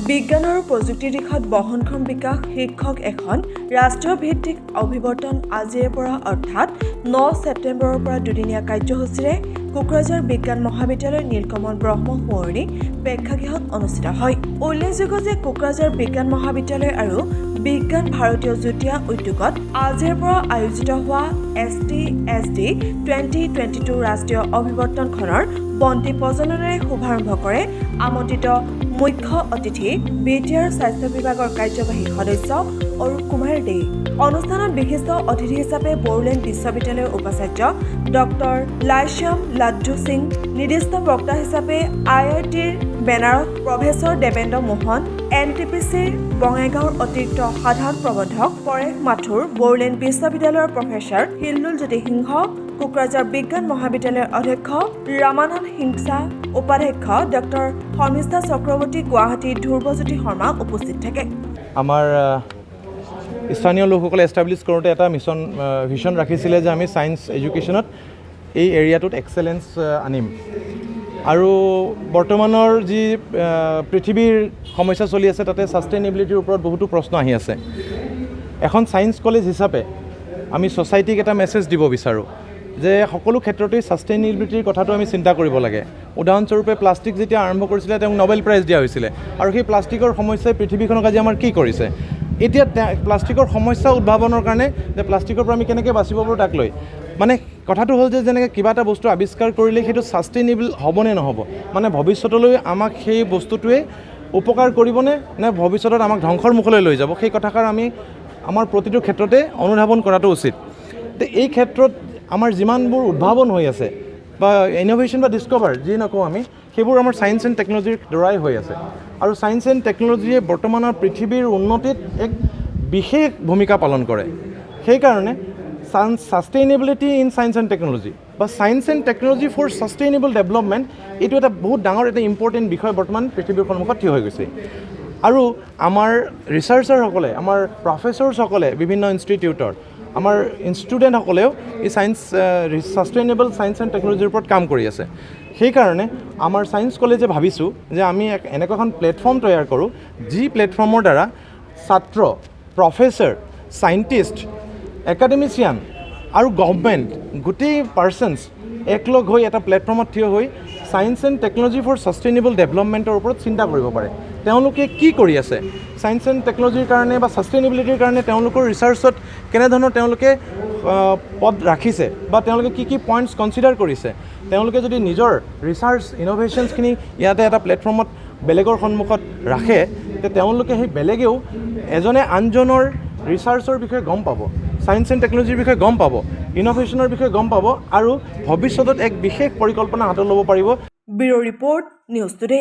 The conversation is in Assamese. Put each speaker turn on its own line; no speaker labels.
বিজ্ঞান আৰু প্ৰযুক্তিৰ দিশত বহনক্ষম বিকাশ শীৰ্ষক এখন ৰাষ্ট্ৰীয় ভিত্তিক অভিৱৰ্তন আজিৰে পৰা অৰ্থাৎ 9 ছেপ্টেম্বৰৰ পৰা দুদিনীয়া কাৰ্যসূচীৰে কোকৰাঝাৰ বিজ্ঞান মহাবিদ্যালয়ৰ নীলকমল ব্ৰহ্ম সোঁৱৰণী প্ৰেক্ষাগৃহত অনুষ্ঠিত হয়। উল্লেখযোগ্য যে কোকৰাঝাৰ বিজ্ঞান মহাবিদ্যালয় আৰু বিজ্ঞান ভাৰতীয় যুটীয়া উদ্যোগত আজিৰ পৰা আয়োজিত হোৱা Stsd 2022 ৰাষ্ট্ৰীয় অভিৱৰ্তনখনৰ বন্তি প্ৰজ্বলনেৰে শুভাৰম্ভ কৰে আমন্ত্ৰিত মুখ্য অতিথি বিটিআৰ স্বাস্থ্য বিভাগৰ কাৰ্যবাহী সদস্য অৰূপ কুমাৰ দে। অনুষ্ঠানত বিশিষ্ট অতিথি হিচাপে বড়োলেণ্ড বিশ্ববিদ্যালয়ৰ উপাচাৰ্য ডক্টৰ লাইশ্যাম লাড্ডু সিং, নিৰ্দিষ্ট বক্তা হিচাপে IITৰ বেনাৰত প্ৰফেচৰ দেৱেন্দ্ৰ মোহন, NTPCৰ বঙাইগাঁৱৰ অতিৰিক্ত সাধাৰণ প্ৰবন্ধক পৰেশ মাথুৰ, বড়োলেণ্ড বিশ্ববিদ্যালয়ৰ প্ৰফেচৰ হিল্লুল জ্যোতি সিংহ, কোকৰাঝাৰ বিজ্ঞান মহাবিদ্যালয়ৰ অধ্যক্ষ ৰামানন্দ সিংসা, উপাধ্যক্ষ ডক্টৰ শৰ্মিষ্ঠা চক্ৰৱৰ্তী, গুৱাহাটী ধ্ৰুৱজ্যোতি শৰ্মা উপস্থিত থাকে।
আমাৰ স্থানীয় লোকসকলে এষ্টাব্লিছ কৰোঁতে এটা ভিছন ৰাখিছিলে যে আমি ছায়েন্স এডুকেশ্যনত এই এৰিয়াটোত এক্সেলেঞ্চ আনিম। আৰু বৰ্তমানৰ যি পৃথিৱীৰ সমস্যা চলি আছে তাতে ছাষ্টেইনেবিলিটিৰ ওপৰত বহুতো প্ৰশ্ন আহি আছে। এখন ছায়েন্স কলেজ হিচাপে আমি ছ'চাইটিক এটা মেছেজ দিব বিচাৰোঁ যে সকলো ক্ষেত্ৰতেই ছাষ্টেইনেবিলিটিৰ কথাটো আমি চিন্তা কৰিব লাগে। উদাহৰণস্বৰূপে প্লাষ্টিক যেতিয়া আৰম্ভ কৰিছিলে তেওঁক নবেল প্ৰাইজ দিয়া হৈছিলে, আৰু সেই প্লাষ্টিকৰ সমস্যাই পৃথিৱীখনক আজি আমাৰ কি কৰিছে। এতিয়া প্লাষ্টিকৰ সমস্যা উদ্ভাৱনৰ কাৰণে যে প্লাষ্টিকৰ পৰা আমি কেনেকৈ বাচিব পাৰোঁ তাক লৈ মানে কথাটো হ'ল যে যেনেকৈ কিবা এটা বস্তু আৱিষ্কাৰ কৰিলে সেইটো ছাষ্টেইনেবল হ'বনে নহ'ব, মানে ভৱিষ্যতলৈ আমাক সেই বস্তুটোৱে উপকাৰ কৰিবনে নে ভৱিষ্যতত আমাক ধ্বংসৰ মুখলৈ লৈ যাব, সেই কথাষাৰ আমি আমাৰ প্ৰতিটো ক্ষেত্ৰতে অনুধাৱন কৰাটো উচিত। তো এই ক্ষেত্ৰত আমাৰ যিমানবোৰ উদ্ভাৱন হৈ আছে বা ইন'ভেশ্যন বা ডিছকভাৰ যি নকওঁ আমি, সেইবোৰ আমাৰ ছায়েন্স এণ্ড টেকন'লজিৰ দ্বাৰাই হৈ আছে। আৰু ছায়েন্স এণ্ড টেকন'লজিয়ে বৰ্তমানৰ পৃথিৱীৰ উন্নতিত এক বিশেষ ভূমিকা পালন কৰে। সেইকাৰণে sustainability in science and technology বা science and technology for sustainable development, এইটো এটা বহুত ডাঙৰ এটা ইম্পৰ্টেণ্ট বিষয় বৰ্তমান পৃথিৱীৰ সন্মুখত থিয় হৈ গৈছে। আৰু আমাৰ ৰিচাৰ্চাৰসকলে, আমাৰ প্ৰফেচৰসকলে বিভিন্ন ইনষ্টিটিউটৰ, আমাৰ ষ্টুডেণ্টসকলেও এই ছাষ্টেইনেবল ছায়েন্স এণ্ড টেকন'লজিৰ ওপৰত কাম কৰি আছে। সেইকাৰণে আমাৰ ছায়েন্স কলেজে ভাবিছোঁ যে আমি এনেকুৱা এখন প্লেটফৰ্ম তৈয়াৰ কৰোঁ যি প্লেটফৰ্মৰ দ্বাৰা ছাত্ৰ, প্ৰফেচৰ, ছাইণ্টিষ্ট, একাডেমিচিয়ান আৰু গভৰ্ণমেণ্ট গোটেই পাৰ্চনছ একলগ হৈ এটা প্লেটফৰ্মত থিয় হৈ science and technology for sustainable ডেভেলপমেণ্টৰ ওপৰত চিন্তা কৰিব পাৰে। তেওঁলোকে কি কৰি আছে ছায়েন্স এণ্ড টেকন'লজিৰ কাৰণে বা ছাষ্টেইনেবিলিটিৰ কাৰণে, তেওঁলোকৰ ৰিচাৰ্চত কেনেধৰণৰ তেওঁলোকে পদ ৰাখিছে বা তেওঁলোকে কি কি পইণ্টছ কনচিডাৰ কৰিছে। তেওঁলোকে যদি নিজৰ ৰিচাৰ্চ ইন'ভেশ্যনছখিনি ইয়াতে এটা প্লেটফৰ্মত বেলেগৰ সন্মুখত ৰাখে, তে তেওঁলোকে সেই বেলেগেও এজনে আনজনৰ ৰিচাৰ্চৰ বিষয়ে গম পাব, ছায়েন্স এণ্ড টেকন'লজিৰ বিষয়ে গম পাব, ইন'ভেশ্যনৰ বিষয়ে গম পাব আৰু ভৱিষ্যতত এক বিশেষ পৰিকল্পনা হাতত ল'ব পাৰিব।
Bureau report, news today.